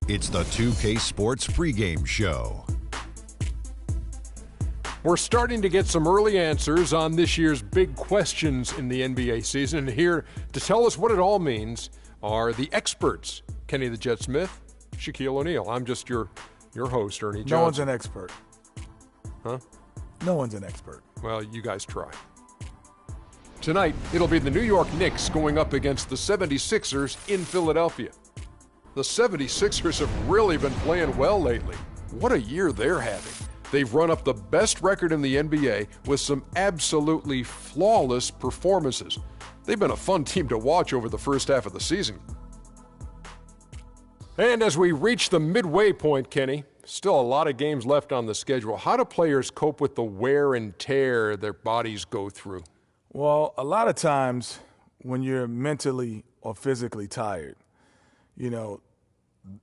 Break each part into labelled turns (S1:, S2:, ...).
S1: It's the 2K Sports pregame show.
S2: We're starting to get some early answers on this year's big questions in the NBA season. And here to tell us what it all means are the experts. Kenny the Jet Smith, Shaquille O'Neal. I'm just your host, Ernie Johnson.
S3: No one's an expert.
S2: Huh?
S3: No one's an expert.
S2: Well, you guys try. Tonight, it'll be the New York Knicks going up against the 76ers in Philadelphia. The 76ers have really been playing well lately. What a year they're having. They've run up the best record in the NBA with some absolutely flawless performances. They've been a fun team to watch over the first half of the season. And as we reach the midway point, Kenny, still a lot of games left on the schedule. How do players cope with the wear and tear their bodies go through?
S3: Well, a lot of times when you're mentally or physically tired,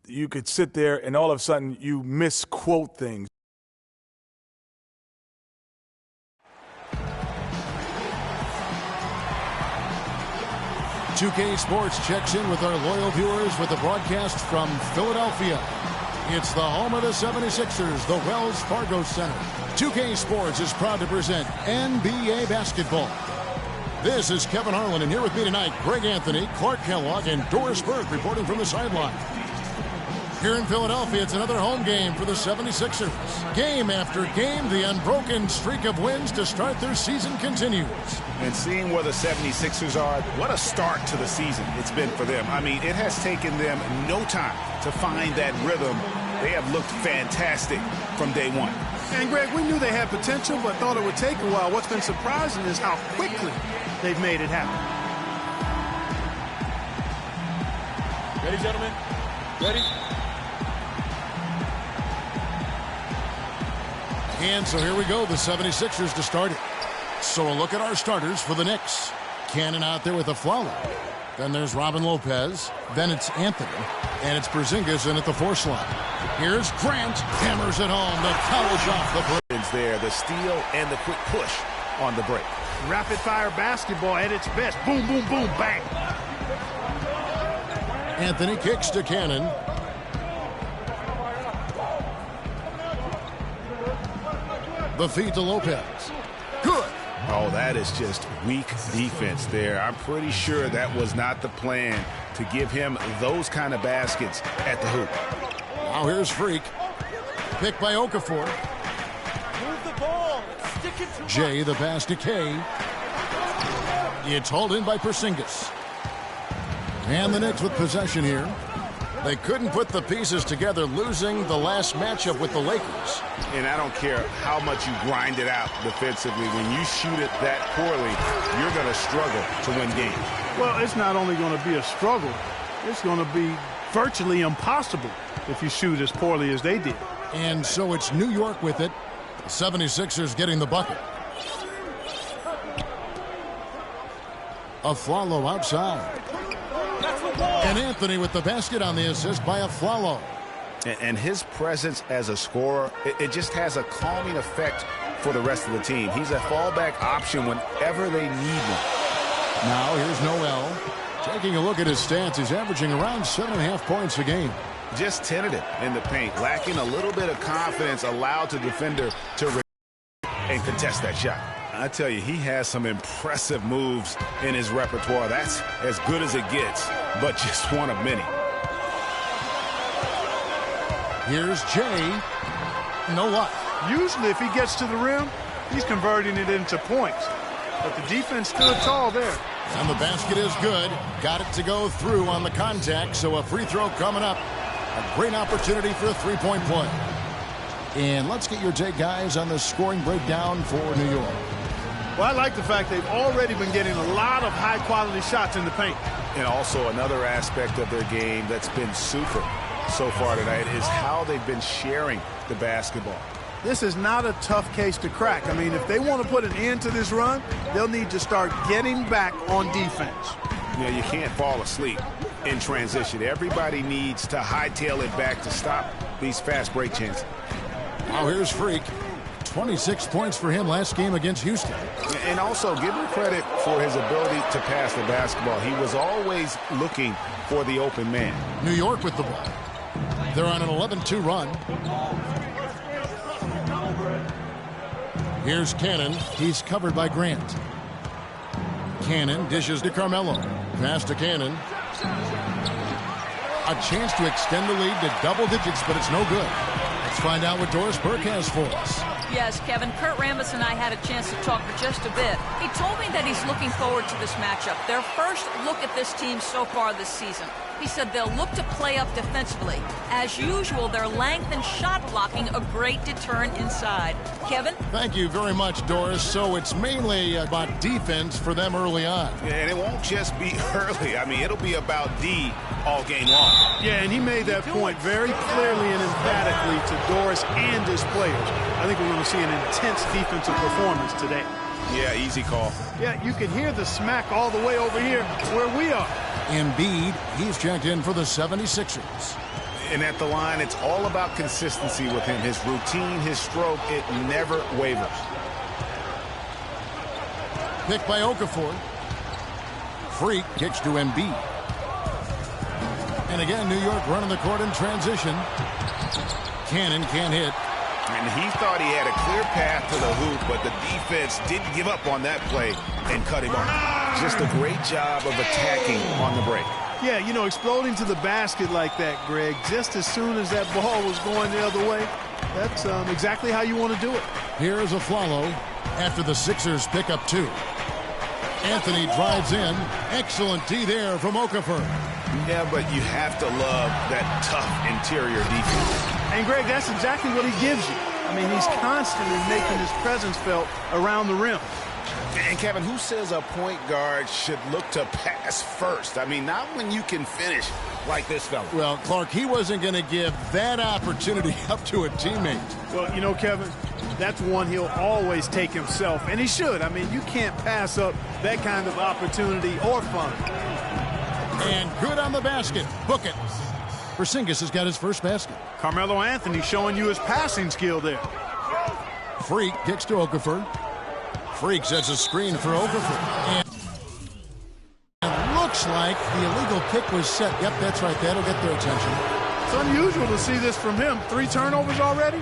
S3: you could sit there and all of a sudden you misquote things.
S4: "2K Sports" checks in with our loyal viewers with the broadcast from Philadelphia. It's the home of the 76ers, the Wells Fargo Center. 2K Sports is proud to present NBA basketball. This is Kevin Harlan, and here with me tonight, Greg Anthony, Clark Kellogg, and Doris Burke reporting from the sideline. Here in Philadelphia, it's another home game for the 76ers. Game after game, the unbroken streak of wins to start their season continues.
S5: And seeing where the 76ers are, what a start to the season it's been for them. I mean, it has taken them no time to find that rhythm. They have looked fantastic from day one.
S6: And, Greg, we knew they had potential, but thought it would take a while. What's been surprising is how quickly they've made it happen.
S7: Ready, gentlemen? Ready?
S4: And so here we go, the 76ers to start it. So a look at our starters for the Knicks. Cannon out there with a flower. Then there's Robin Lopez. Then it's Anthony. And it's Porzingis in at the 4 slot. Here's Grant. Hammers it home. The foul's off the break.
S5: There, the steal and the quick push on the break.
S6: Rapid-fire basketball at its best. Boom, boom, boom, bang.
S4: Anthony kicks to Cannon. The feed to Lopez. Good.
S5: Oh, that is just weak defense there. I'm pretty sure that was not the plan to give him those kind of baskets at the hoop.
S4: Now here's Freak. Picked by Okafor.
S7: Move the ball. Stick it to
S4: Jay, the pass to Kay. It's hauled in by Porzingis. And the Knicks with possession here. They couldn't put the pieces together, losing the last matchup with the Lakers.
S5: And I don't care how much you grind it out defensively. When you shoot it that poorly, you're going to struggle to win games.
S6: Well, it's not only going to be a struggle, it's going to be virtually impossible if you shoot as poorly as they did.
S4: And so it's New York with it. The 76ers getting the bucket. Aflalo outside. And Anthony with the basket on the assist by Aflalo.
S5: And his presence as a scorer, it just has a calming effect for the rest of the team. He's a fallback option whenever they need one.
S4: Now here's Noel. Taking a look at his stats, he's averaging around 7.5 points a game.
S5: Just tentative in the paint, lacking a little bit of confidence, allowed the defender to and contest that shot. I tell you, he has some impressive moves in his repertoire. That's as good as it gets, but just one of many.
S4: Here's Jay. No luck.
S6: Usually if he gets to the rim, he's converting it into points. But the defense stood tall there.
S4: And the basket is good. Got it to go through on the contact, so a free throw coming up. A great opportunity for a three-point play. And let's get your take, guys, on the scoring breakdown for New York.
S6: Well, I like the fact they've already been getting a lot of high-quality shots in the paint.
S5: And also another aspect of their game that's been super so far tonight is how they've been sharing the basketball.
S6: This is not a tough case to crack. I mean, if they want to put an end to this run, they'll need to start getting back on defense.
S5: You can't fall asleep in transition. Everybody needs to hightail it back to stop these fast break chances.
S4: Now here's Freak. 26 points for him last game against Houston.
S5: And also give him credit for his ability to pass the basketball. He was always looking for the open man.
S4: New York with the ball. They're on an 11-2 run. Here's Cannon. He's covered by Grant. Cannon dishes to Carmelo. Pass to Cannon. A chance to extend the lead to double digits, but it's no good. Let's find out what Doris Burke has for us.
S8: Yes, Kevin, Kurt Rambis and I had a chance to talk for just a bit. He told me that he's looking forward to this matchup. Their first look at this team so far this season. He said they'll look to play up defensively. As usual, their length and shot blocking a great deterrent inside. Kevin?
S4: Thank you very much, Doris. So it's mainly about defense for them early on.
S5: Yeah, and it won't just be early. I mean, it'll be about D all game long.
S6: Yeah, and he made that point very clearly and emphatically to Doris and his players. I think we're going to see an intense defensive performance today.
S5: Yeah, easy call.
S6: Yeah, you can hear the smack all the way over here where we are.
S4: Embiid, he's checked in for the 76ers.
S5: And at the line, it's all about consistency with him. His routine, his stroke, it never wavers.
S4: Picked by Okafor. Freak kicks to Embiid. And again, New York running the court in transition. Cannon can't hit.
S5: And he thought he had a clear path to the hoop, but the defense didn't give up on that play and cut him off. Just a great job of attacking on the break.
S6: Yeah, you know, exploding to the basket like that, Greg, just as soon as that ball was going the other way, that's exactly how you want to do it.
S4: Here's a follow after the Sixers pick up 2. Anthony drives in. Excellent D there from Okafor.
S5: Yeah, but you have to love that tough interior defense.
S6: And, Greg, that's exactly what he gives you. I mean, he's constantly making his presence felt around the rim.
S5: And, Kevin, who says a point guard should look to pass first? I mean, not when you can finish like this fella.
S4: Well, Clark, he wasn't going to give that opportunity up to a teammate.
S6: Well, you know, Kevin, that's one he'll always take himself, and he should. I mean, you can't pass up that kind of opportunity or fun.
S4: And good on the basket. Book it. Porzingis has got his first basket.
S6: Carmelo Anthony showing you his passing skill there.
S4: Freak kicks to Okafor. Freak sets a screen for Okafor. And it looks like the illegal pick was set. Yep, that's right. That'll get their attention.
S6: It's unusual to see this from him. 3 turnovers already?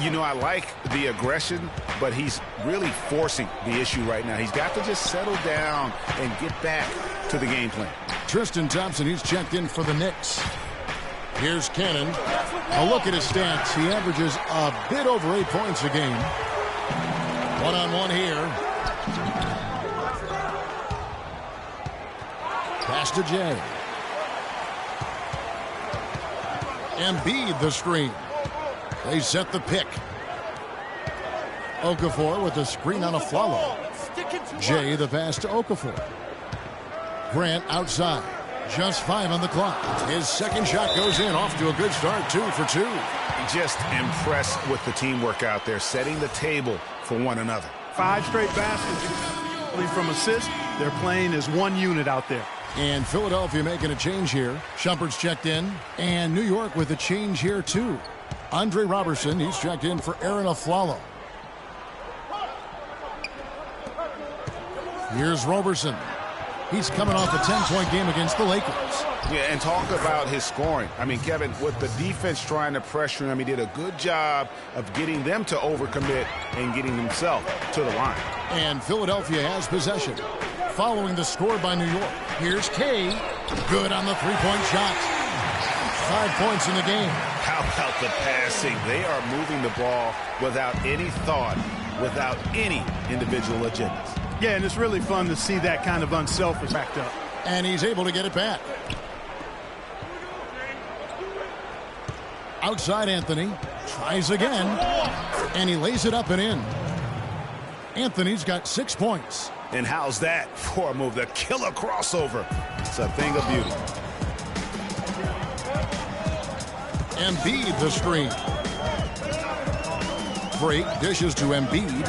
S5: You know, I like the aggression, but he's really forcing the issue right now. He's got to just settle down and get back to the game plan.
S4: Tristan Thompson, he's checked in for the Knicks. Here's Cannon. A look at his stats. He averages a bit over 8 points a game. One-on-one here. Pass to Jay. Embiid the screen. They set the pick. Okafor with the screen on a follow. Jay the pass to Okafor. Grant outside. Just 5 on the clock. His second shot goes in. Off to a good start. 2 for 2.
S5: Just impressed with the teamwork out there, setting the table for one another.
S6: 5 straight baskets from assists. They're playing as one unit out there.
S4: And Philadelphia making a change here. Shumpert's checked in. And New York with a change here, too. Andre Robertson, he's checked in for Aaron Aflalo. Here's Robertson. He's coming off a 10-point game against the Lakers.
S5: Yeah, and talk about his scoring. I mean, Kevin, with the defense trying to pressure him, he did a good job of getting them to overcommit and getting himself to the line.
S4: And Philadelphia has possession. Following the score by New York. Here's Kay. Good on the 3-point shot. 5 points in the game.
S5: How about the passing? They are moving the ball without any thought, without any individual agendas.
S6: Yeah, and it's really fun to see that kind of unselfish backed up.
S4: And he's able to get it back. Outside Anthony. Tries again. And he lays it up and in. Anthony's got 6 points.
S5: And how's that for a move? The killer crossover. It's a thing of beauty.
S4: Embiid the screen. Freak dishes to Embiid.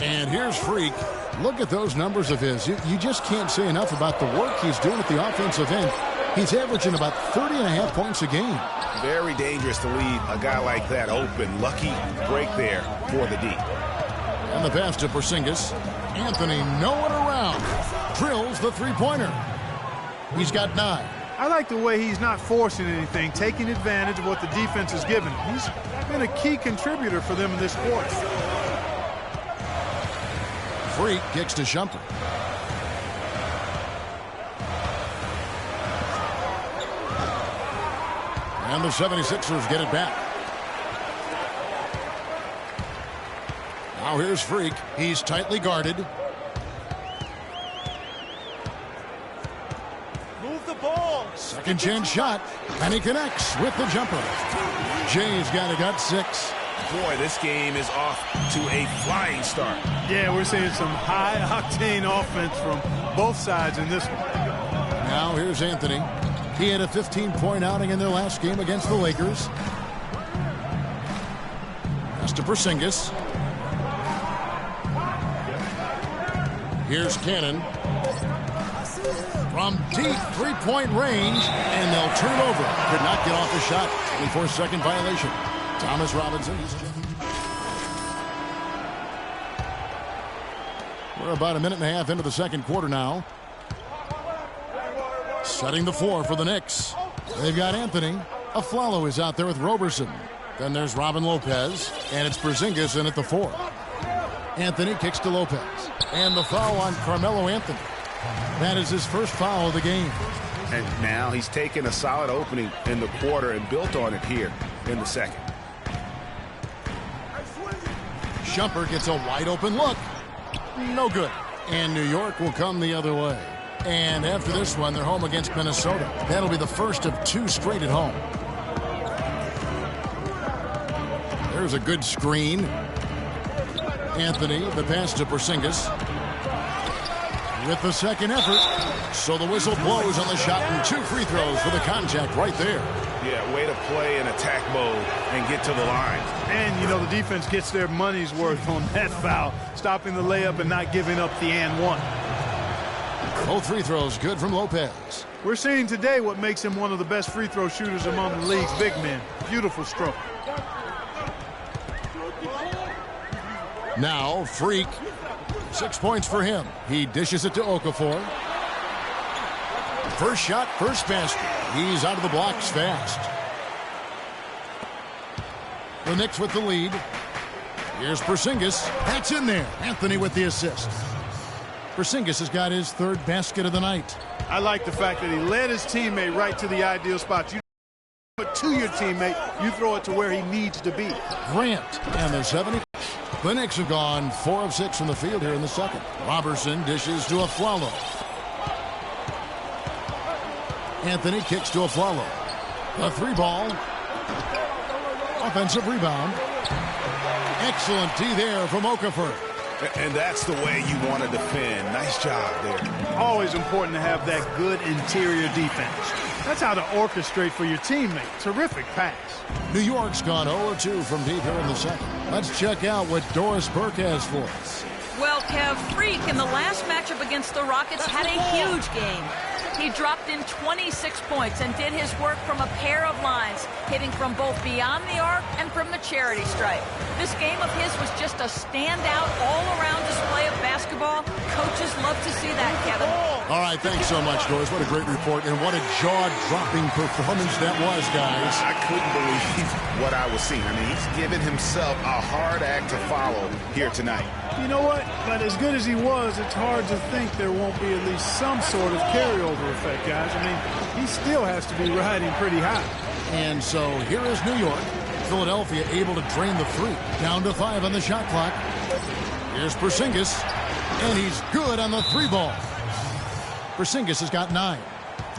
S4: And here's Freak. Look at those numbers of his. You just can't say enough about the work he's doing at the offensive end. He's averaging about 30.5 points a game.
S5: Very dangerous to leave a guy like that open. Lucky break there for the D.
S4: And the pass to Porzingis. Anthony nowhere around. Drills the three-pointer. He's got 9.
S6: I like the way he's not forcing anything, taking advantage of what the defense has given him. He's been a key contributor for them in this quarter.
S4: Freak kicks to Shumpert. And the 76ers get it back. Now here's Freak. He's tightly guarded.
S7: Move the ball.
S4: Second chance shot. And he connects with the jumper. Jay's got 6.
S5: Boy, this game is off to a flying start.
S6: Yeah, we're seeing some high-octane offense from both sides in this one.
S4: Now here's Anthony. He had a 15-point outing in their last game against the Lakers. Pass to Porzingis. Here's Cannon. From deep three-point range, and they'll turn over. Could not get off the shot. 24-second violation. Thomas Robinson. We're about a minute and a half into the second quarter now. Setting the floor for the Knicks. They've got Anthony. Aflalo is out there with Roberson. Then there's Robin Lopez, and it's Porzingis in at the 4. Anthony kicks to Lopez. And the foul on Carmelo Anthony. That is his first foul of the game.
S5: And now he's taken a solid opening in the quarter and built on it here in the second.
S4: Shumpert gets a wide open look. No good. And New York will come the other way. And after this one, they're home against Minnesota. That'll be the first of 2 straight at home. There's a good screen. Anthony, the pass to Porzingis. With the second effort. So the whistle blows on the shot and 2 free throws for the contact right there.
S5: Yeah, way to play in attack mode and get to the line.
S6: And, you know, the defense gets their money's worth on that foul, stopping the layup and not giving up the and one.
S4: Both free throws good from Lopez.
S6: We're seeing today what makes him one of the best free throw shooters among the league's big men. Beautiful stroke.
S4: Now, Freak. 6 points for him. He dishes it to Okafor. First shot, first basket. He's out of the blocks fast. The Knicks with the lead. Here's Porzingis. That's in there. Anthony with the assist. Porzingis has got his 3rd basket of the night.
S6: I like the fact that he led his teammate right to the ideal spot. You throw it to your teammate, you throw it to where he needs to be.
S4: Grant and the 70. The Knicks have gone 4 of 6 from the field here in the second. Roberson dishes to Aflalo. Anthony kicks to Aflalo. The 3-ball. Offensive rebound. Excellent D there from Okafor.
S5: And that's the way you want to defend. Nice job there.
S6: Always important to have that good interior defense. That's how to orchestrate for your teammate. Terrific pass.
S4: New York's gone 0-2 from deep here in the second. Let's check out what Doris Burke has for us.
S8: Well, Kev, Freak in the last matchup against the Rockets had a huge game. He dropped in 26 points and did his work from a pair of lines, hitting from both beyond the arc and from the charity stripe. This game of his was just a standout, all-around display of basketball. Coaches love to see that, Kevin.
S4: All right, thanks so much, Doris. What a great report, and what a jaw-dropping performance that was, guys.
S5: I couldn't believe what I was seeing. I mean, he's given himself a hard act to follow here tonight.
S6: You know what? But as good as he was, it's hard to think there won't be at least some sort of carryover effect, guys. I mean, he still has to be riding pretty high.
S4: And so here is New York. Philadelphia able to drain the 3. Down to 5 on the shot clock. Here's Porzingis. And he's good on the 3-ball. Porzingis has got 9.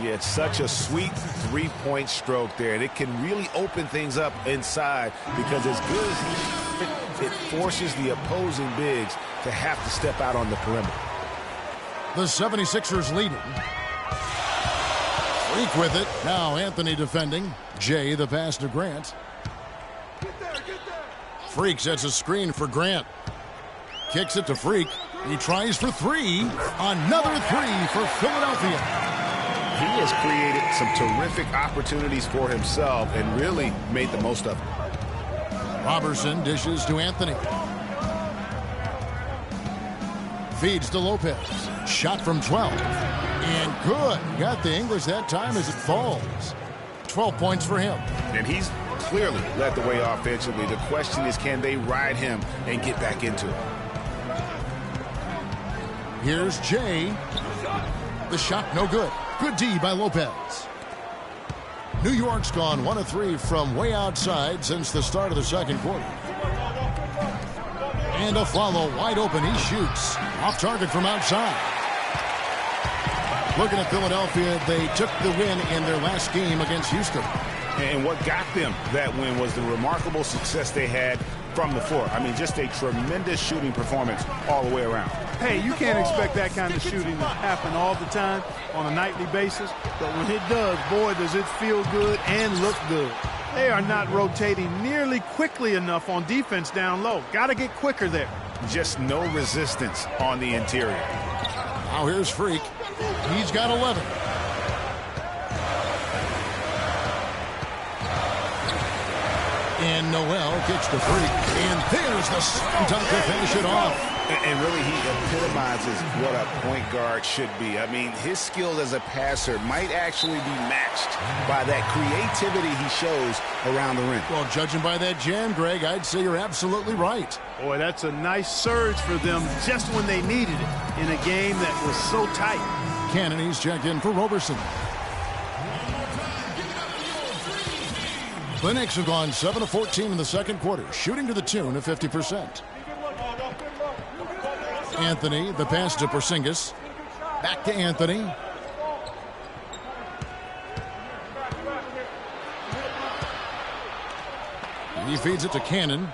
S5: Yeah, it's such a sweet 3-point stroke there, and it can really open things up inside because as good as it forces the opposing bigs to have to step out on the perimeter.
S4: The 76ers leading. Freak with it. Now Anthony defending. Jay the pass to Grant. Freak sets a screen for Grant. Kicks it to Freak. He tries for 3. Another 3 for Philadelphia.
S5: He has created some terrific opportunities for himself and really made the most of it. Roberson dishes to Anthony.
S4: Feeds to Lopez. Shot from 12. And good. Got the English that time as it falls. 12 points for him.
S5: And he's clearly led the way offensively. The question is, can they ride him and get back into it?
S4: Here's Jay. The shot no good. Good D by Lopez. New York's gone 1 of 3 from way outside since the start of the second quarter. And a follow wide open. He shoots. Off target from outside. Looking at Philadelphia, they took the win in their last game against Houston.
S5: And what got them that win was the remarkable success they had from the floor. I mean, just a tremendous shooting performance all the way around.
S6: Hey, you can't expect that kind of shooting to happen all the time on a nightly basis. But when it does, boy, does it feel good and look good. They are not rotating nearly quickly enough on defense down low. Got to get quicker there.
S5: Just no resistance on the interior.
S4: Now here's Freak. He's got 11. And Noel gets the Freak. And there's the slam dunk to finish it off.
S5: And really, he epitomizes what a point guard should be. I mean, his skills as a passer might actually be matched by that creativity he shows around the rim.
S4: Well, judging by that jam, Greg, I'd say you're absolutely right.
S6: Boy, that's a nice surge for them just when they needed it in a game that was so tight.
S4: Cannony's checked in for Roberson. The Knicks have gone 7 of 14 in the second quarter, shooting to the tune of 50%. Anthony, the pass to Porzingis. Back to Anthony. He feeds it to Cannon.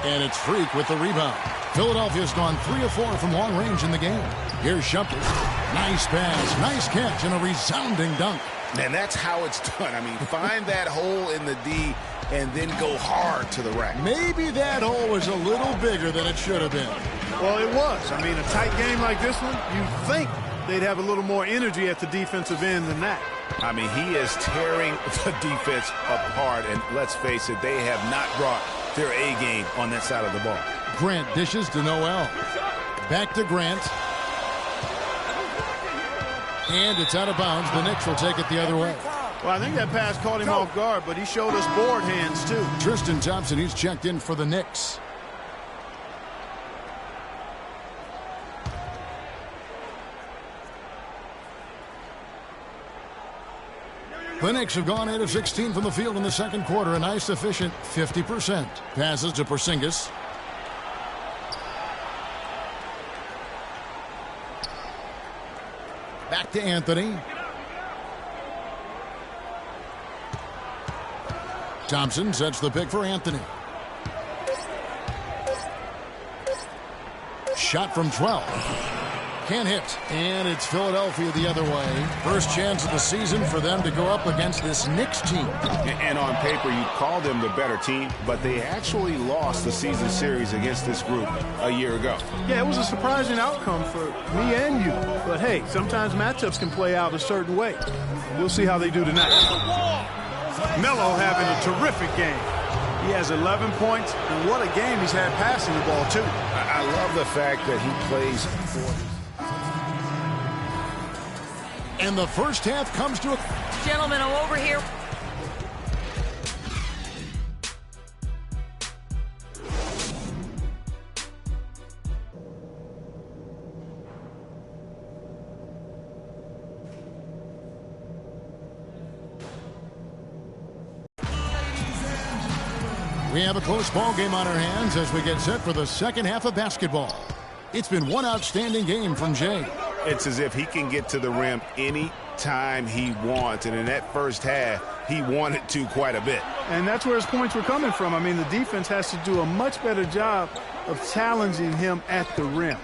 S4: And it's Freak with the rebound. Philadelphia's gone 3 of 4 from long range in the game. Here's Shumpert. Nice pass, nice catch, and a resounding dunk.
S5: And that's how it's done. I mean, find that hole in the D and then go hard to the rack.
S4: Maybe that hole was a little bigger than it should have been.
S6: Well, it was. I mean, a tight game like this one, you'd think they'd have a little more energy at the defensive end than that.
S5: I mean, he is tearing the defense apart, and let's face it, they have not brought their A game on that side of the ball.
S4: Grant dishes to Noel. Back to Grant. And it's out of bounds. The Knicks will take it the other way.
S6: Well, I think that pass caught him off guard, but he showed us board hands, too.
S4: Tristan Thompson, he's checked in for the Knicks. The Knicks have gone 8 of 16 from the field in the second quarter. A nice, efficient 50%. Passes to Porzingis. Back to Anthony. Thompson sets the pick for Anthony. Shot from 12. Can't hit. And it's Philadelphia the other way. First chance of the season for them to go up against this Knicks team.
S5: And on paper, you call them the better team, but they actually lost the season series against this group a year ago.
S6: Yeah, it was a surprising outcome for me and you. But, hey, sometimes matchups can play out a certain way. We'll see how they do tonight. Melo having a terrific game. He has 11 points, and what a game he's had passing the ball, too.
S5: I love the fact that he plays for...
S4: And the first half comes to a...
S8: Gentlemen, I'm over here.
S4: We have a close ball game on our hands as we get set for the second half of basketball. It's been one outstanding game from Jay.
S5: It's as if he can get to the rim any time he wants. And in that first half, he wanted to quite a bit.
S6: And that's where his points were coming from. I mean, the defense has to do a much better job of challenging him at the rim.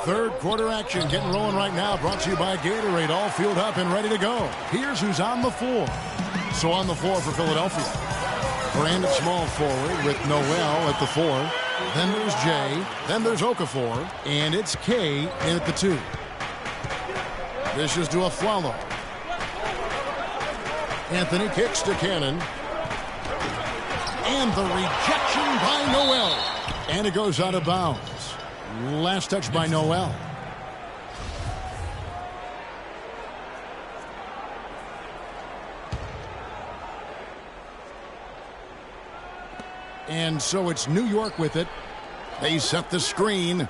S4: Third quarter action getting rolling right now. Brought to you by Gatorade. All fueled up and ready to go. Here's who's on the floor. So on the floor for Philadelphia. Brandon small forward with Noel at the 4. Then there's Jay. Then there's Okafor. And it's K in at the 2. This is to Aflalo. Anthony kicks to Cannon. And the rejection by Noel. And it goes out of bounds. Last touch by Noel. And so it's New York with it. They set the screen.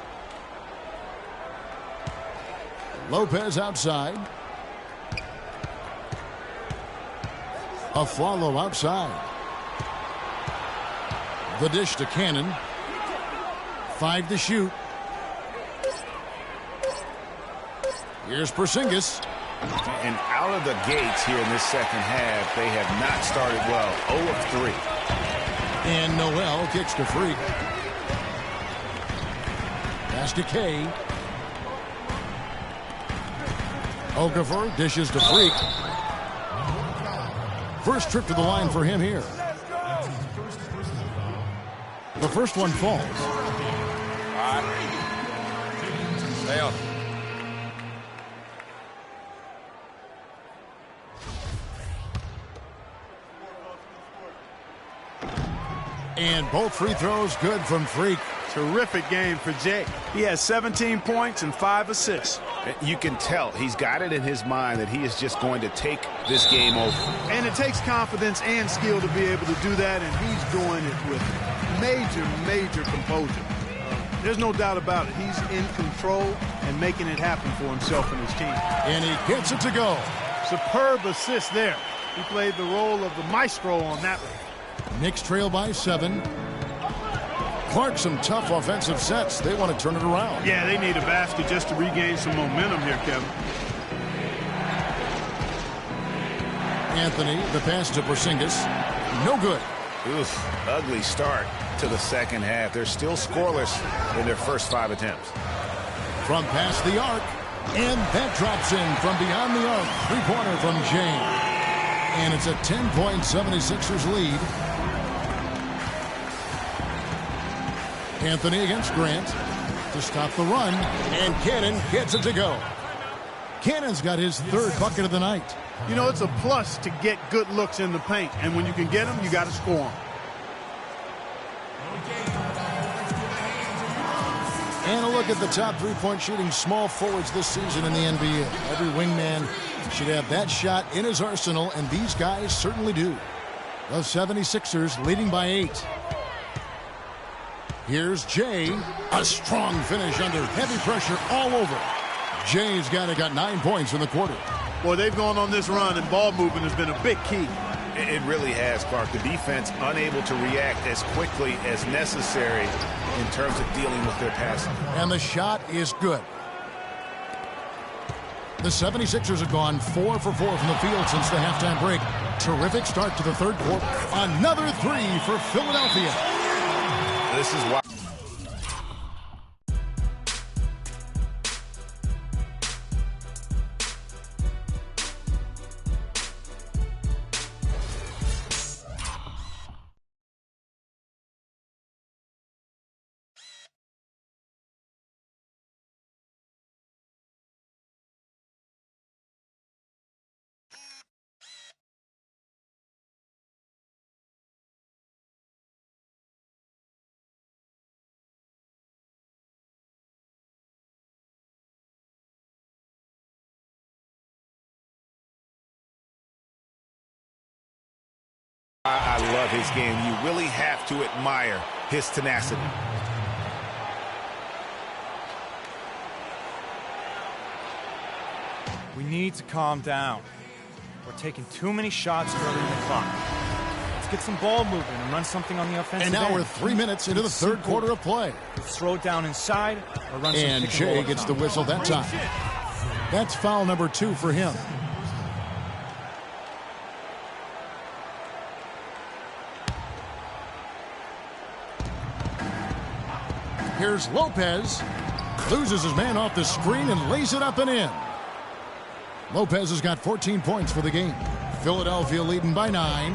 S4: Lopez outside. A follow outside. The dish to Cannon. 5 to shoot. Here's Porzingis.
S5: And out of the gates here in this second half, they have not started well. 0 of 3.
S4: And Noel kicks to Freak. Pass to Kay. Okafor dishes to Freak. First trip to the line for him here. The first one falls.
S7: All right. Stay on.
S4: And both free throws good from Freak.
S6: Terrific game for Jay. He has 17 points and 5 assists.
S5: You can tell he's got it in his mind that he is just going to take this game over.
S6: And it takes confidence and skill to be able to do that, and he's doing it with major composure. There's no doubt about it. He's in control and making it happen for himself and his team.
S4: And he gets it to go.
S6: Superb assist there. He played the role of the maestro on that one.
S4: Knicks trail by 7. Clark, some tough offensive sets. They want to turn it around.
S6: Yeah, they need a basket just to regain some momentum here, Kevin.
S4: Anthony, the pass to Porzingis. No good.
S5: Oof, ugly start to the second half. They're still scoreless in their first 5 attempts.
S4: From past the arc. And that drops in from beyond the arc. Three-pointer from James. And it's a 10-point 76ers lead. Anthony against Grant to stop the run. And Cannon gets it to go. Cannon's got his 3rd bucket of the night.
S6: You know, it's a plus to get good looks in the paint. And when you can get them, you got to score them.
S4: And a look at the top three-point shooting small forwards this season in the NBA. Every wingman should have that shot in his arsenal, and these guys certainly do. The 76ers leading by 8. Here's Jay. A strong finish under heavy pressure all over. Jay's got 9 points in the quarter.
S6: Boy, they've gone on this run, and ball movement has been a big key.
S5: It really has, Clark. The defense unable to react as quickly as necessary in terms of dealing with their passing.
S4: And the shot is good. The 76ers have gone 4 for 4 from the field since the halftime break. Terrific start to the 3rd quarter. Another 3 for Philadelphia.
S5: This is why. I love his game. You really have to admire his tenacity.
S9: We need to calm down. We're taking too many shots early in the clock. Let's get some ball movement and run something on the offensive
S4: end. And now
S9: end.
S4: we're 3 minutes into the 3rd quarter of play.
S9: Let's throw it down inside or run some
S4: and
S9: pick
S4: Jay
S9: and roll
S4: gets the whistle that time. That's foul number 2 for him. Here's Lopez. Loses his man off the screen and lays it up and in. Lopez has got 14 points for the game. Philadelphia leading by 9.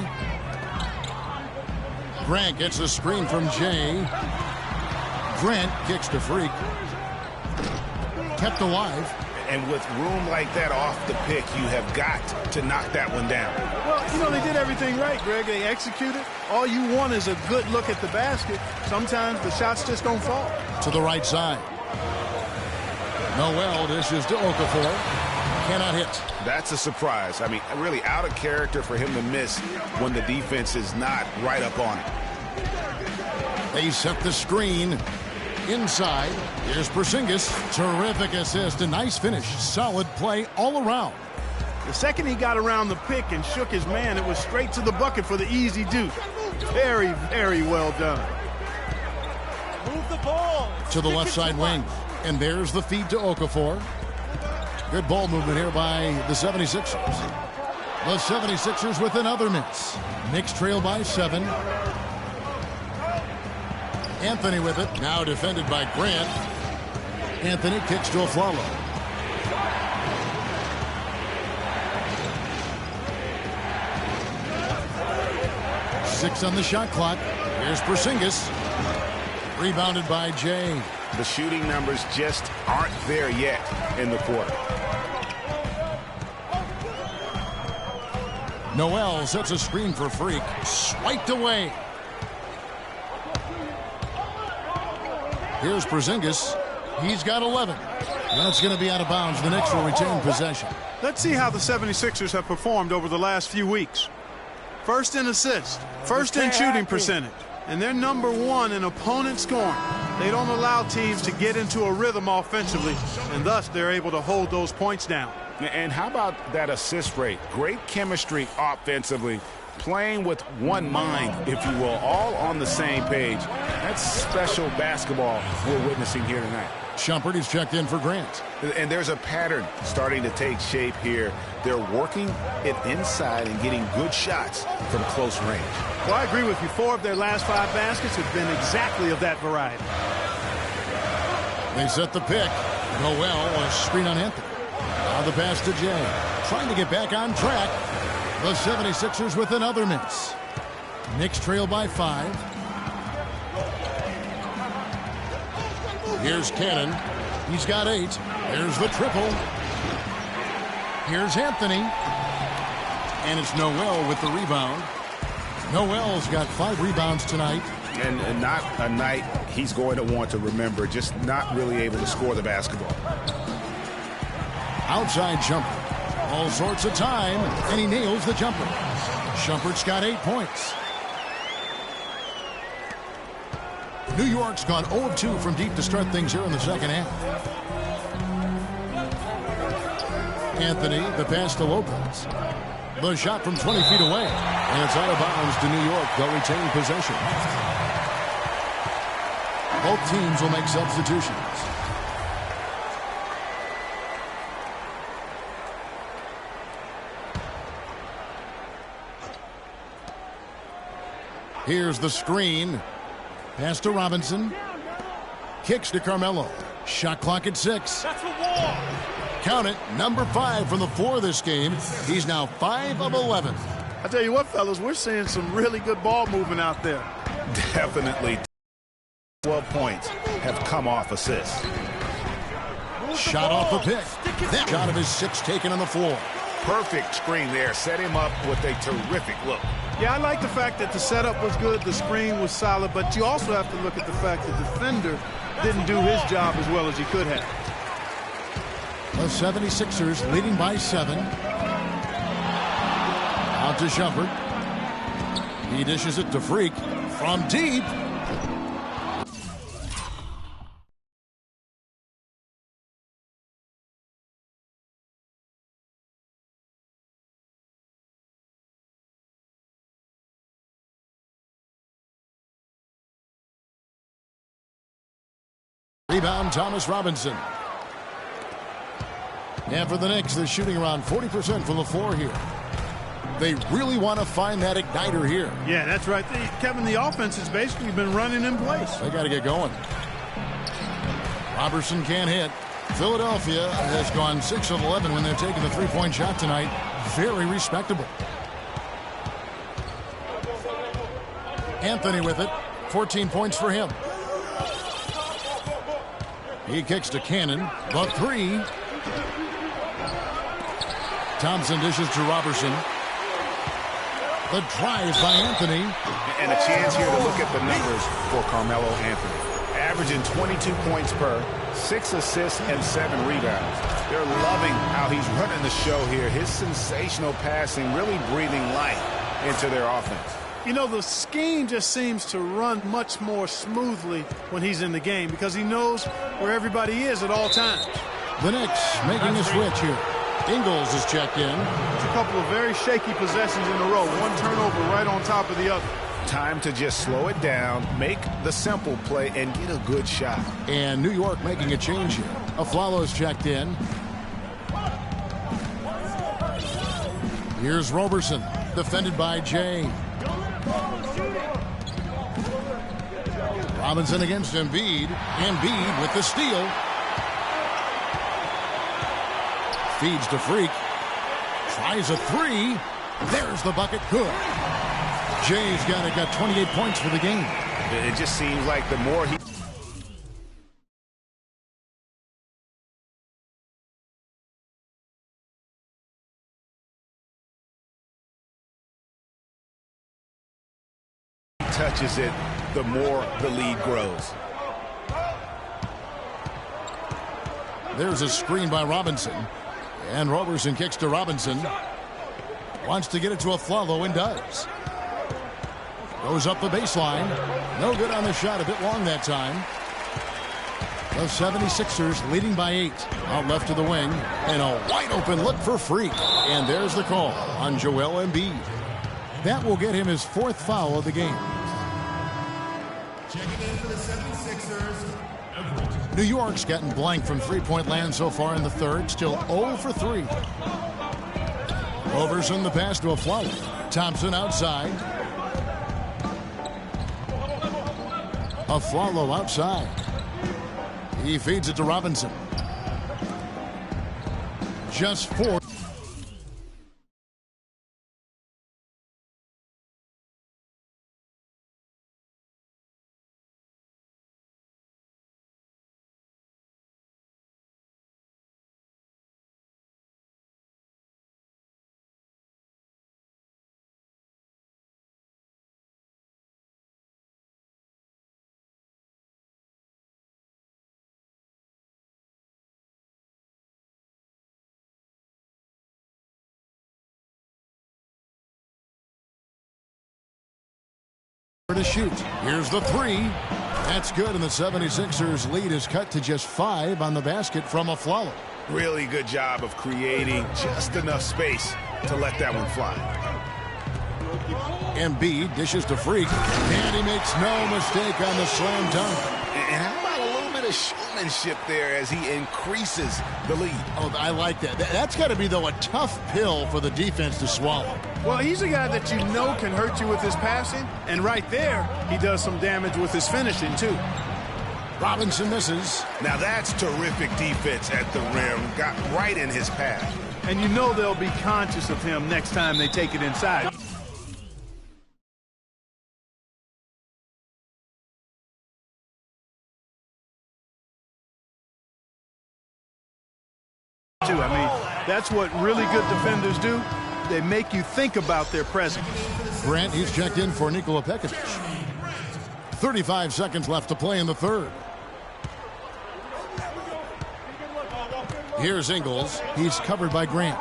S4: Grant gets the screen from Jay. Grant kicks to Freak. Kept alive.
S5: And with room like that off the pick, you have got to knock that one down.
S6: Well, you know, they did everything right, Greg. They executed. All you want is a good look at the basket. Sometimes the shots just don't fall.
S4: To the right side. Noel dishes to Okafor. Cannot hit.
S5: That's a surprise. I mean, really out of character for him to miss when the defense is not right up on it.
S4: They set the screen. Inside, here's Porzingis. Terrific assist, a nice finish. Solid play all around.
S6: The second he got around the pick and shook his man, it was straight to the bucket for the easy deuce. Very, very well done.
S9: Move the ball.
S4: To the left side wing. And there's the feed to Okafor. Good ball movement here by the 76ers. The 76ers with another miss. Knicks trail by 7. Anthony with it. Now defended by Grant. Anthony kicks to Aflalo. Six on the shot clock. Here's Porzingis. Rebounded by Jay.
S5: The shooting numbers just aren't there yet in the quarter.
S4: Noel sets a screen for Freak. Swiped away. Here's Porzingis. He's got 11. That's going to be out of bounds. The Knicks will retain possession.
S6: Let's see how the 76ers have performed over the last few weeks. First in assists, first in shooting percentage, and they're number 1 in opponent scoring. They don't allow teams to get into a rhythm offensively, and thus they're able to hold those points down.
S5: And how about that assist rate? Great chemistry offensively, playing with one mind, if you will, all on the same page. That's special basketball we're witnessing here tonight.
S4: Shumpert is checked in for Grant.
S5: And there's a pattern starting to take shape here. They're working it inside and getting good shots from close range.
S6: Well, I agree with you. 4 of their last 5 baskets have been exactly of that variety.
S4: They set the pick. Noel, a screen on Anthony. Now the pass to Jay. Trying to get back on track. The 76ers with another miss. Knicks trail by 5. Here's Cannon. He's got 8. There's the triple. Here's Anthony. And it's Noel with the rebound. Noel's got 5 rebounds tonight.
S5: And not a night he's going to want to remember. Just not really able to score the basketball.
S4: Outside jumper. All sorts of time. And he nails the jumper. Shumpert's got 8 points. New York's gone 0 of 2 from deep to start things here in the second half. Anthony, the pass to Lopez. The shot from 20 feet away. And it's out of bounds to New York. They'll retain possession. Both teams will make substitutions. Here's the screen. Pass to Robinson. Kicks to Carmelo. Shot clock at 6.
S9: That's a wall.
S4: Count it. Number 5 from the floor this game. He's now 5 of 11.
S6: I tell you what, fellas, we're seeing some really good ball movement out there.
S5: Definitely. 12 points have come off assists.
S4: Shot off the pick. That shot of his 6 taken on the floor.
S5: Perfect screen there. Set him up with a terrific look.
S6: Yeah, I like the fact that the setup was good, the screen was solid, but you also have to look at the fact that the defender didn't do his job as well as he could have.
S4: The 76ers leading by 7. Out to Shumpert. He dishes it to Freak from deep. Rebound, Thomas Robinson. And for the Knicks, they're shooting around 40% from the floor here. They really want to find that igniter here.
S6: Yeah, that's right. Kevin, the offense has basically been running in place.
S4: They got to get going. Robertson can't hit. Philadelphia has gone 6 of 11 when they're taking the three-point shot tonight. Very respectable. Anthony with it. 14 points for him. He kicks to Cannon. The 3. Thompson dishes to Robertson. The drive by Anthony.
S5: And a chance here to look at the numbers for Carmelo Anthony. Averaging 22 points per, 6 assists, and 7 rebounds. They're loving how he's running the show here. His sensational passing really breathing life into their offense.
S6: You know, the scheme just seems to run much more smoothly when he's in the game because he knows where everybody is at all times.
S4: The Knicks making a switch here. Ingles is checked in.
S6: It's a couple of very shaky possessions in a row. One turnover right on top of the other.
S5: Time to just slow it down, make the simple play, and get a good shot.
S4: And New York making a change here. Aflalo's checked in. Here's Robertson, defended by Jay. Robinson against Embiid. Embiid with the steal. Feeds to Freak. Tries a three. There's the bucket. Good. Jay's got 28 points for the game.
S5: It just seems like the more he touches it, the more the lead grows.
S4: There's a screen by Robinson. And Robertson kicks to Robinson. Wants to get it to Aflalo and does. Goes up the baseline. No good on the shot. A bit long that time. The 76ers leading by 8. Out left to the wing. And a wide open look for Freak. And there's the call on Joel Embiid. That will get him his 4th foul of the game.
S10: Checking in for the 76ers.
S4: New York's gotten blank from three-point land so far in the third. Still 0 for 3. Robertson the pass to Aflalo. Thompson outside. Aflalo outside. He feeds it to Robinson. Just 4. To shoot. Here's the three. That's good, and the 76ers lead is cut to just 5 on the basket from Aflalo.
S5: Really good job of creating just enough space to let that one fly.
S4: Embiid dishes to Freak, and he makes no mistake on the slam dunk.
S5: And how about a little bit of showmanship there as he increases the lead?
S4: Oh, I like that. That's got to be, though, a tough pill for the defense to swallow.
S6: Well, he's a guy that you know can hurt you with his passing, and right there, he does some damage with his finishing, too.
S4: Robinson misses.
S5: Now that's terrific defense at the rim. Got right in his path.
S6: And you know they'll be conscious of him next time they take it inside. I mean, that's what really good defenders do. They make you think about their presence.
S4: Grant, he's checked in for Nikola Pekovic. 35 seconds left to play in the third. Here's Ingles. He's covered by Grant.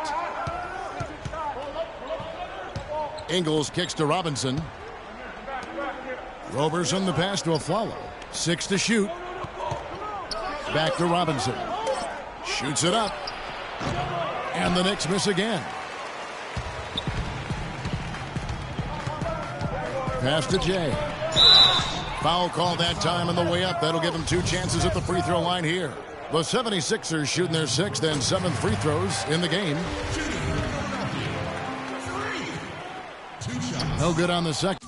S4: Ingles kicks to Robinson. Robertson the pass to Aflalo. 6 to shoot. Back to Robinson. Shoots it up. And the Knicks miss again. Pass to Jay. Foul call that time on the way up. That'll give him 2 chances at the free throw line here. The 76ers shooting their 6th and 7th free throws in the game. No good on the second.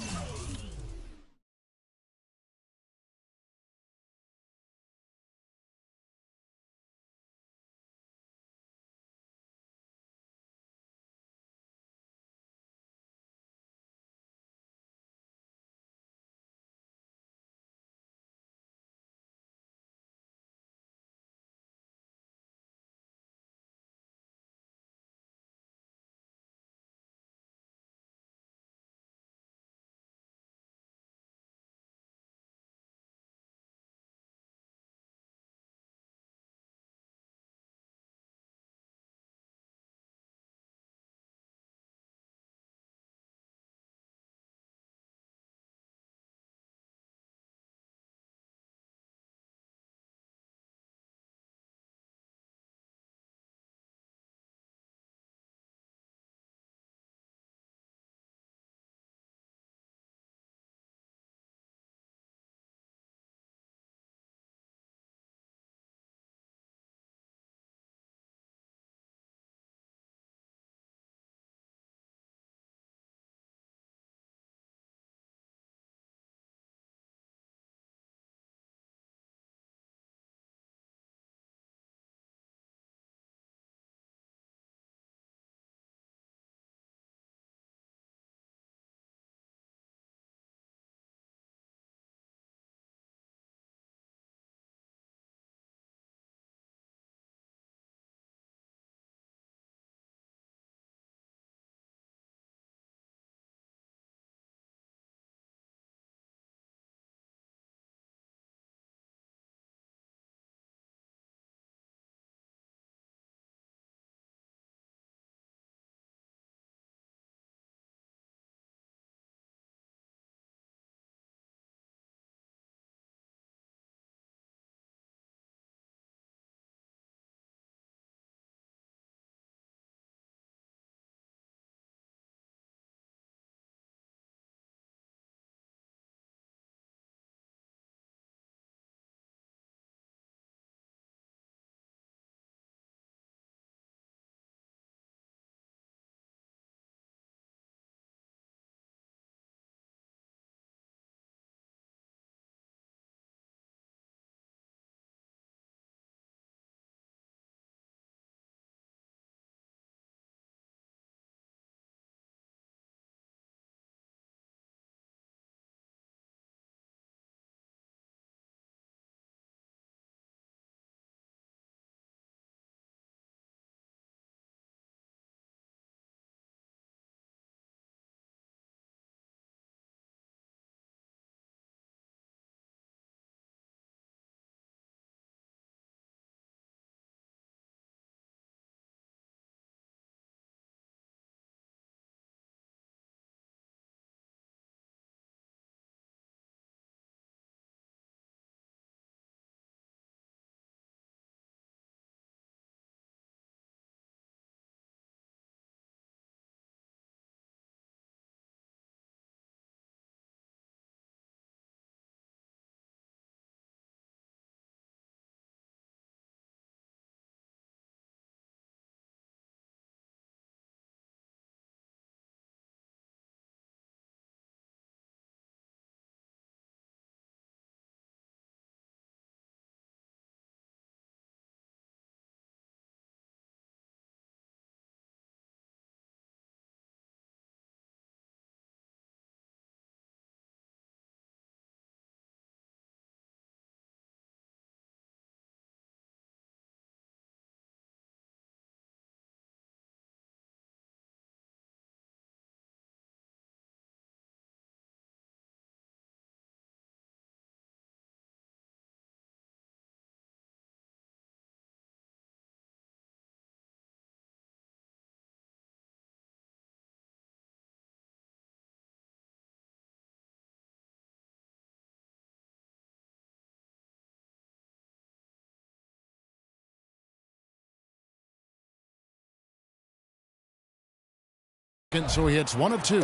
S4: So he hits 1 of 2.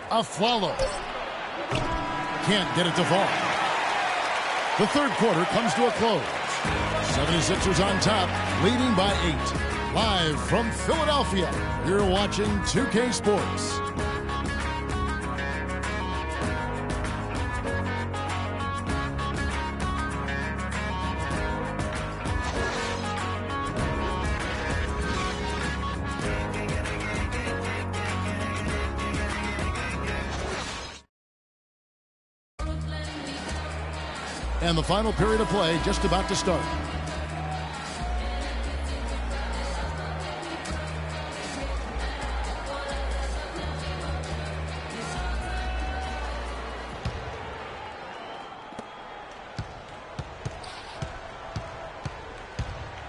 S4: Aflalo. Can't get it to fall. The third quarter comes to a close. 76ers on top, leading by 8. Live from Philadelphia, you're watching 2K Sports. And the final period of play just about to start.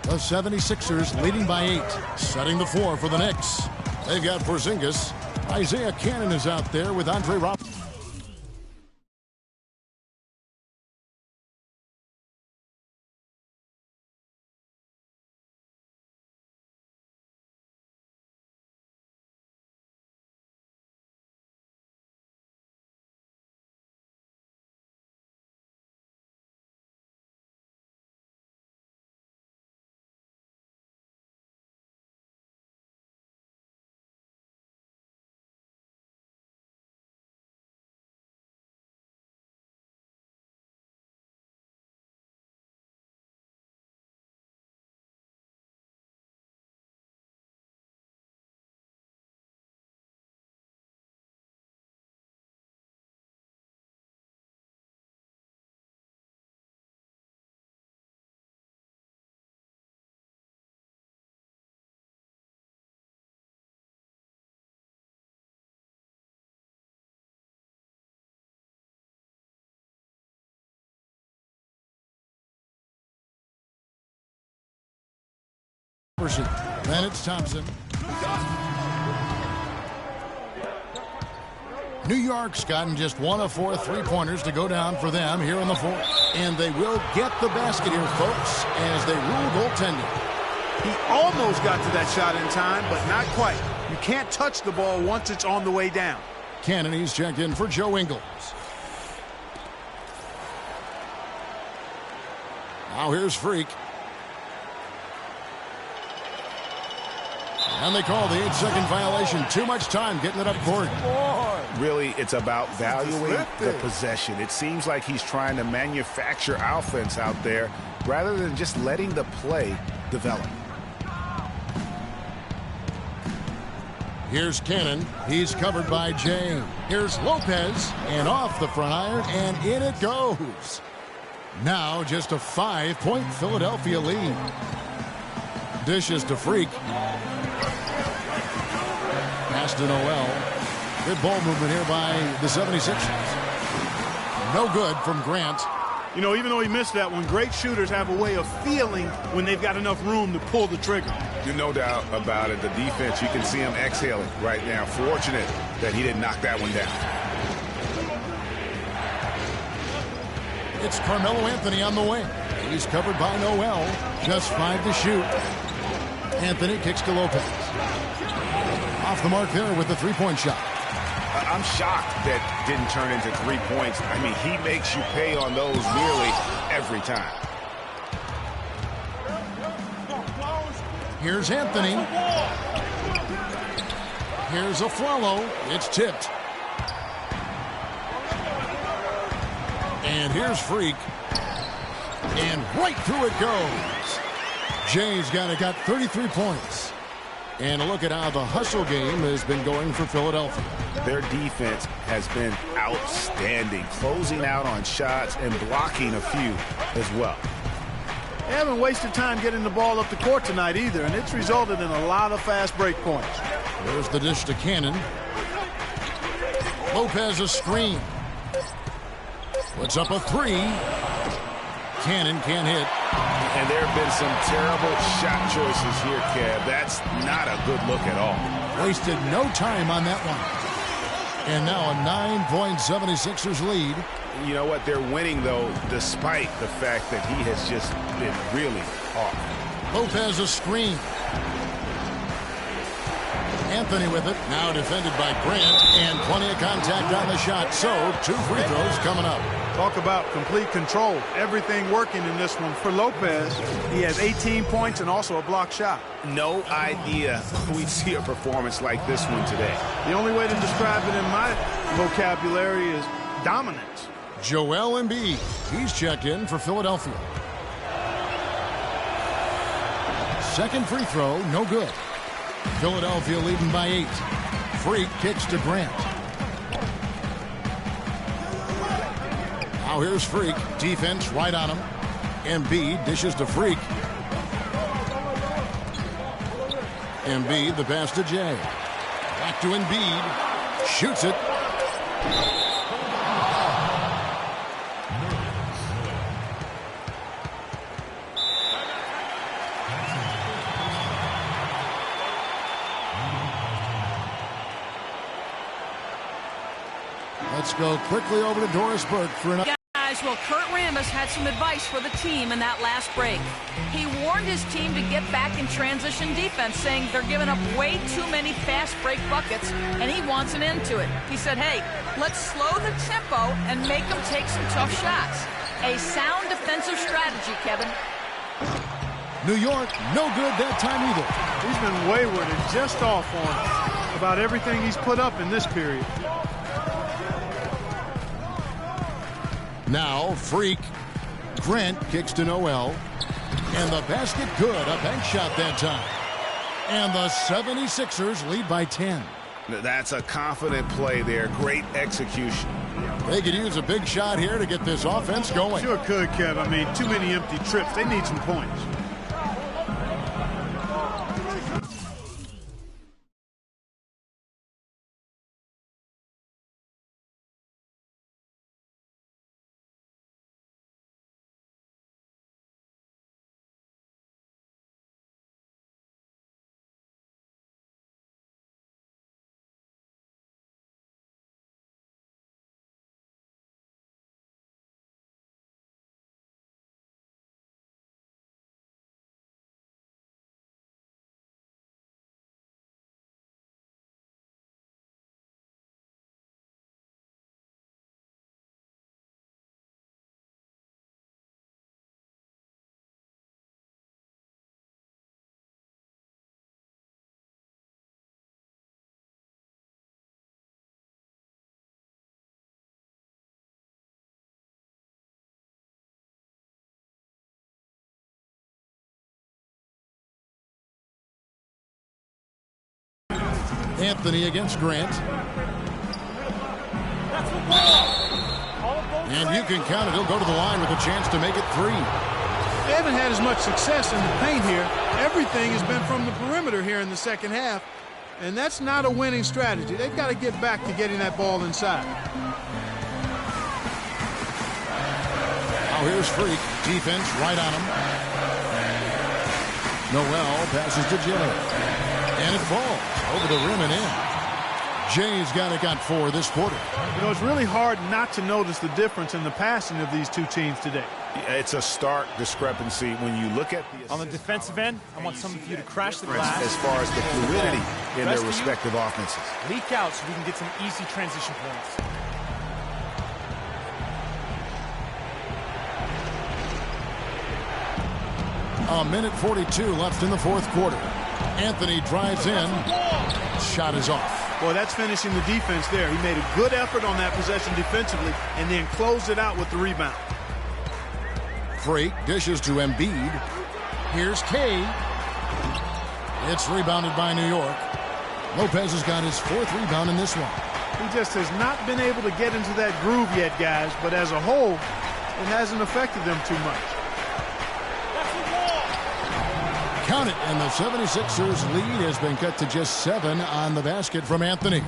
S4: The 76ers leading by 8, setting the floor for the Knicks. They've got Porzingis. Isaiah Cannon is out there with Andre Robertson. Then it's Thompson. New York's gotten just 1 of 4 3-pointers to go down for them here in the fourth. And they will get the basket here, folks, as they rule goaltending.
S6: He almost got to that shot in time, but not quite. You can't touch the ball once it's on the way down.
S4: Kennedy's checked in for Joe Ingles. Now here's Freak. And they call the 8-second violation. Too much time getting it up court.
S5: Really, it's about valuing the possession. It seems like he's trying to manufacture offense out there rather than just letting the play develop.
S4: Here's Cannon. He's covered by Jay. Here's Lopez. And off the front iron, and in it goes. Now just a 5-point Philadelphia lead. Dishes to Freak. Pass to Noel. Good ball movement here by the 76ers. No good from Grant.
S6: You know, even though he missed that one, great shooters have a way of feeling when they've got enough room to pull the trigger.
S5: There's no doubt about it. The defense, you can see him exhaling right now. Fortunate that he didn't knock that one down.
S4: It's Carmelo Anthony on the wing. He's covered by Noel. Just 5 to shoot. Anthony kicks to Lopez. Off the mark there with the 3-point shot.
S5: I'm shocked that didn't turn into 3 points. I mean, he makes you pay on those nearly every time.
S4: Here's Anthony. Here's Aflalo. It's tipped. And here's Freak. And right through it goes. Jay's got 33 points. And a look at how the hustle game has been going for Philadelphia.
S5: Their defense has been outstanding, closing out on shots and blocking a few as well.
S6: They haven't wasted time getting the ball up the court tonight either, and it's resulted in a lot of fast break points.
S4: There's the dish to Cannon. Lopez a screen. Puts up a 3. Cannon can't hit.
S5: And there have been some terrible shot choices here, Kev. That's not a good look at all.
S4: Wasted no time on that one. And now a 9-point 76ers lead.
S5: You know what? They're winning, though, despite the fact that he has just been really off.
S4: Lopez a screen. Anthony with it. Now defended by Grant, and plenty of contact on the shot. So 2 free throws coming up.
S6: Talk about complete control. Everything working in this one for Lopez. He has 18 points and also a block shot.
S5: No idea we'd see a performance like this one today.
S6: The only way to describe it in my vocabulary is dominance.
S4: Joel Embiid. He's checked in for Philadelphia. Second free throw, no good. Philadelphia leading by 8. Freak kicks to Grant. Now here's Freak. Defense right on him. Embiid dishes to Freak. Embiid, the pass to Jay. Back to Embiid. Shoots it. Let's go quickly over to Doris Burke for an...
S8: Guys, well, Kurt Rambis had some advice for the team in that last break. He warned his team to get back in transition defense, saying they're giving up way too many fast break buckets, and he wants an end to it. He said, hey, let's slow the tempo and make them take some tough shots. A sound defensive strategy, Kevin.
S4: New York, no good that time either.
S6: He's been wayward and just off on about everything he's put up in this period.
S4: Now, Freak. Grant kicks to Noel. And the basket good. A bank shot that time. And the 76ers lead by 10.
S5: That's a confident play there. Great execution.
S4: They could use a big shot here to get this offense going.
S6: Sure could, Kev. I mean, too many empty trips. They need some points.
S4: Anthony against Grant. And you can count it. He'll go to the line with a chance to make it 3.
S6: They haven't had as much success in the paint here. Everything has been from the perimeter here in the second half. And that's not a winning strategy. They've got to get back to getting that ball inside.
S4: Now here's Freak. Defense right on him. Noel passes to Jay. And it falls over the rim and in. Jay's got 4 this quarter.
S6: You know, it's really hard not to notice the difference in the passing of these two teams today.
S5: It's a stark discrepancy when you look at the...
S9: On the defensive end, I want some of you to crash the glass.
S5: As far as the fluidity in their respective offenses.
S9: Leak out so we can get some easy transition points.
S4: A minute 42 left in the fourth quarter. Anthony drives in. Shot is off.
S6: Boy, that's finishing the defense there. He made a good effort on that possession defensively and then closed it out with the rebound.
S4: Freak dishes to Embiid. Here's Kay. It's rebounded by New York. Lopez has got his 4th rebound in this one.
S6: He just has not been able to get into that groove yet, guys, but as a whole, it hasn't affected them too much.
S4: Count it, and the 76ers lead has been cut to just 7 on the basket from Anthony.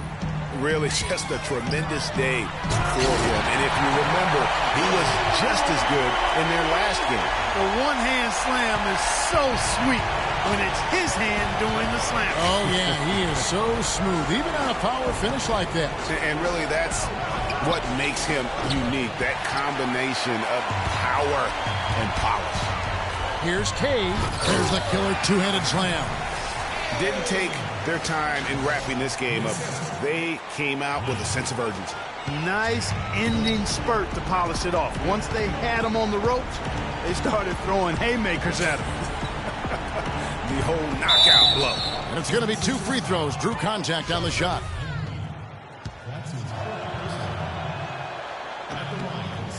S5: Really just a tremendous day for him. And if you remember, he was just as good in their last game.
S6: The one-hand slam is so sweet when it's his hand doing the slam.
S4: Oh, yeah, he is so smooth, even on a power finish like that.
S5: And really, that's what makes him unique, that combination of power and polish.
S4: Here's Kay. There's the killer two-handed slam.
S5: Didn't take their time in wrapping this game up. They came out with a sense of urgency.
S6: Nice ending spurt to polish it off. Once they had him on the ropes, they started throwing haymakers at him.
S5: The whole knockout blow.
S4: And it's going to be 2 free throws. Drew contact on the shot.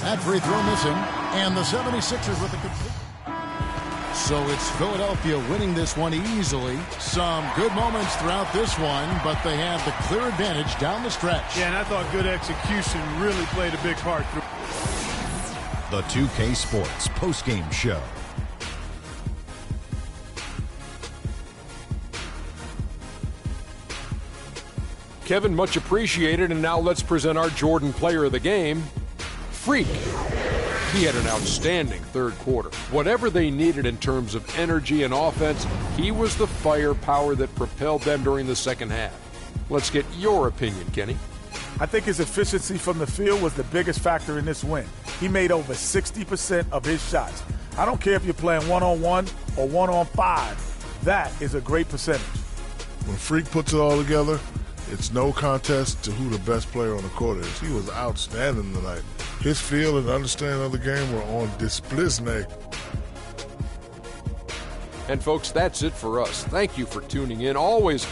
S4: That free throw missing. And the 76ers with the complete. So it's Philadelphia winning this one easily. Some good moments throughout this one, but they have the clear advantage down the stretch.
S6: Yeah, and I thought good execution really played a big part through.
S1: The 2K Sports postgame show.
S2: Kevin, much appreciated, and now let's present our Jordan player of the game, Freak. He had an outstanding third quarter. Whatever they needed in terms of energy and offense, he was the firepower that propelled them during the second half. Let's get your opinion, Kenny.
S3: I think his efficiency from the field was the biggest factor in this win. He made over 60% of his shots. I don't care if you're playing one-on-one or one-on-5. That is a great percentage.
S11: When Freak puts it all together, it's no contest to who the best player on the court is. He was outstanding tonight. His feel and understanding of the game were on display.
S2: And folks, that's it for us. Thank you for tuning in. Always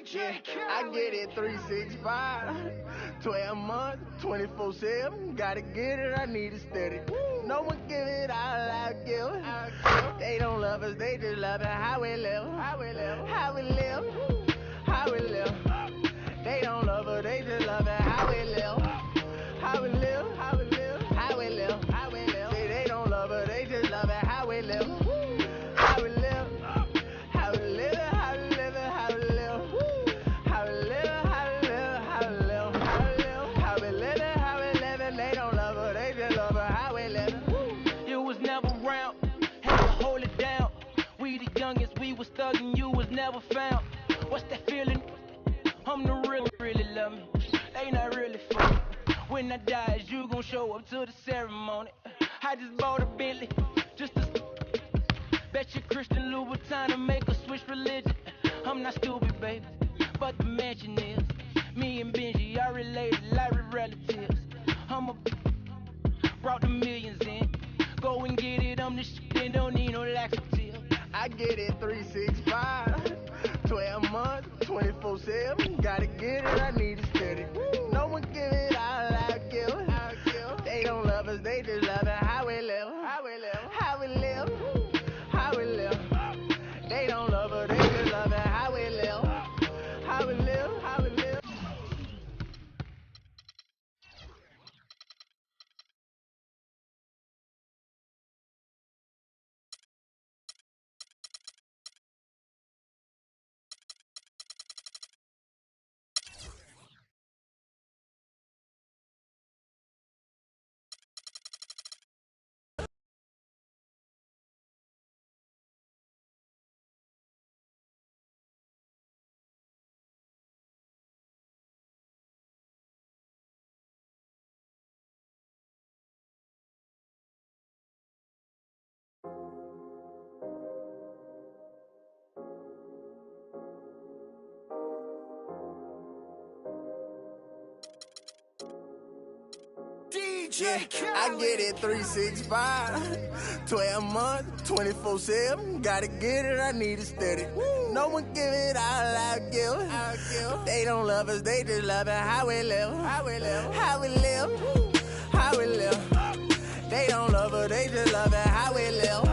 S12: DJ Cant. I get it 365, 12 months, 24/7. Gotta get it, I need it steady. No one give it all I give. They don't love us, they just love it. How we live, how we live, how we live, how we live. They don't love us, they just love it. How we live, how we live, how we live, how we live, how we live. They don't love us, they just love it. How we live, how we live, how we live, how we live, how we live, how we live, how we live, how we live, how we live, how we live. They don't love us, they just love it. How we live.
S13: You was never around, had to hold it down. We the youngest, we was thugging, you was never found. What's that feeling? I'm the real, really love me. They not really for me. When I die, is you gon' show up to the ceremony? I just bought a Bentley, just to bet you Christian Louboutin to make us switch religion. I'm not stupid, baby, but the mansion is. Me and Benji are related like we're relatives. Brought the millions in. Go and get it, I'm the shit and don't need no laxative.
S12: I get it 365, 12 months, 24/7. Gotta get it, I need it steady. No one give it all I give. They don't love us, they just love it. How we live, how we live, how we live, how we live. They don't love us, they just love it. How we live, how we live, how we live.
S13: DJ Cant.
S12: I get it 365, 12 months, 24/7. Gotta get it, I need it steady. No one give it all I give. They don't love us, they just love it. How we live, how we live, how we live, how we live. They don't love us, they just love it. How we live,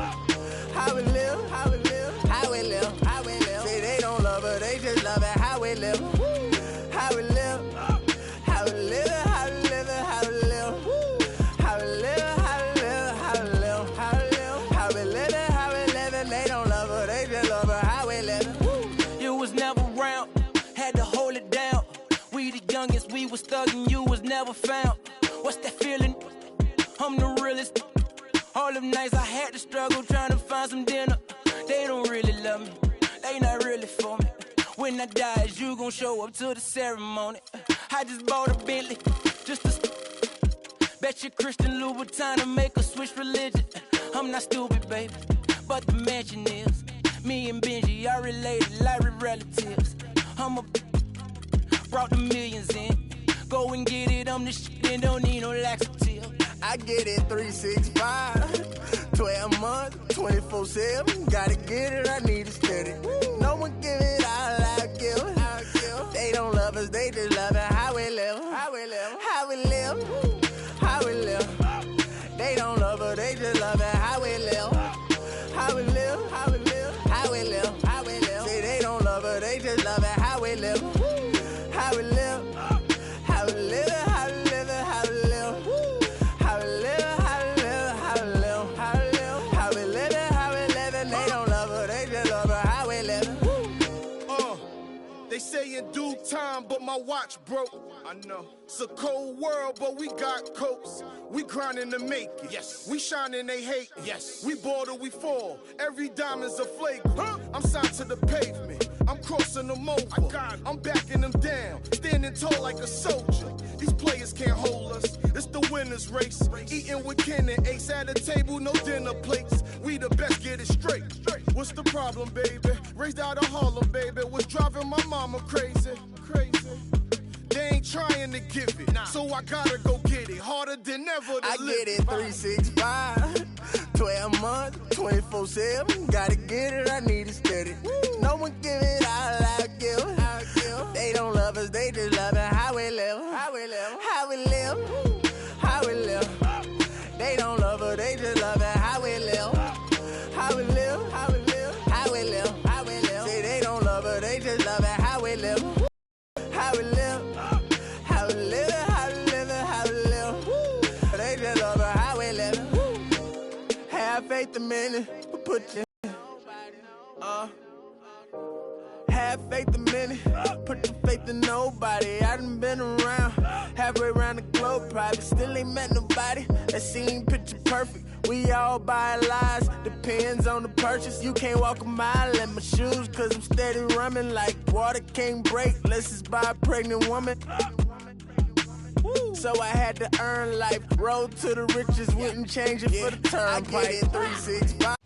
S12: how we live, how we live, how we live, how we live. Say they don't love us, they just love it. How we live, how we live, how we live, how we live, how we live, how we live, how we live, how we live, how we live, how we live, how we live. They don't love us, they just love it. How we live.
S13: You was never around, had to hold it down. We the youngest, we was thugging, you was never found. What's that feeling? I'm the realest. All them nights I had to struggle trying to find some dinner. They don't really love me, they not really for me. When I die, is you gon' show up to the ceremony? I just bought a Bentley, just to bet you Christian Louboutin to make us switch religion. I'm not stupid, baby, but the mansion is. Me and Benji are related like we're relatives. Brought the millions in. Go and get it, I'm the shit and don't need no laxative.
S12: I get it 365, 12 months, 24/7. Gotta get it, I need it steady. No one give it all I give. They don't love us, they just love it. How we live, how we live, how we live, how we live. They don't love us, they just love it. How we live, how we live, how we live, how we live, how we live. Say they don't love us, they just love it. How we live, how we live, how we live, how we live, how we live. How we live, how we live, how we live, how we live, how we live, how we live. They don't love her, they just love her. How we live.
S14: They say in due time, but my watch broke. I know. It's a cold world, but we got coats. We grinding to make it. Yes. We shining, they hate. Yes. We bored or we fall. Every diamond's a flagrant. I'm signed to the pavement. I'm crossing them over. I'm backing them down. Standing tall like a soldier. These players can't hold us. It's the winner's race. Eating with Ken and Ace at a table, no dinner plates. We the best, get it straight. What's the problem, baby? Raised out of Harlem, baby. What's driving my mama crazy? They ain't trying to give it, so I gotta go get it. Harder than ever to
S12: I
S14: live
S12: get it 365, 12 months, 24/7. Gotta get it, I need it steady. No one give it all I give. they don't love her, they just love it how we live. How we live, how we live, how we live, how we live. Say they don't love her, they just love it how we live. How we live, how we live, how we live, how we live. They just love her how we live. Have faith a minute, put your have faith a minute, put your faith in nobody. I done been around, halfway around the globe, probably still ain't met nobody that seem picture perfect. We all buy lies, depends on the purchase. You can't walk a mile in my shoes, cause I'm steady running like water can't break. Let's just buy a pregnant woman. So I had to earn life, road to the riches, wouldn't change it for the turnpike. I get it 365.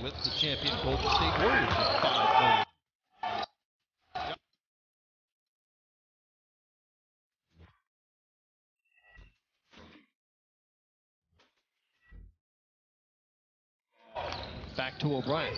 S15: with the champion Golden State Warriors at $5 million. Back to O'Brien.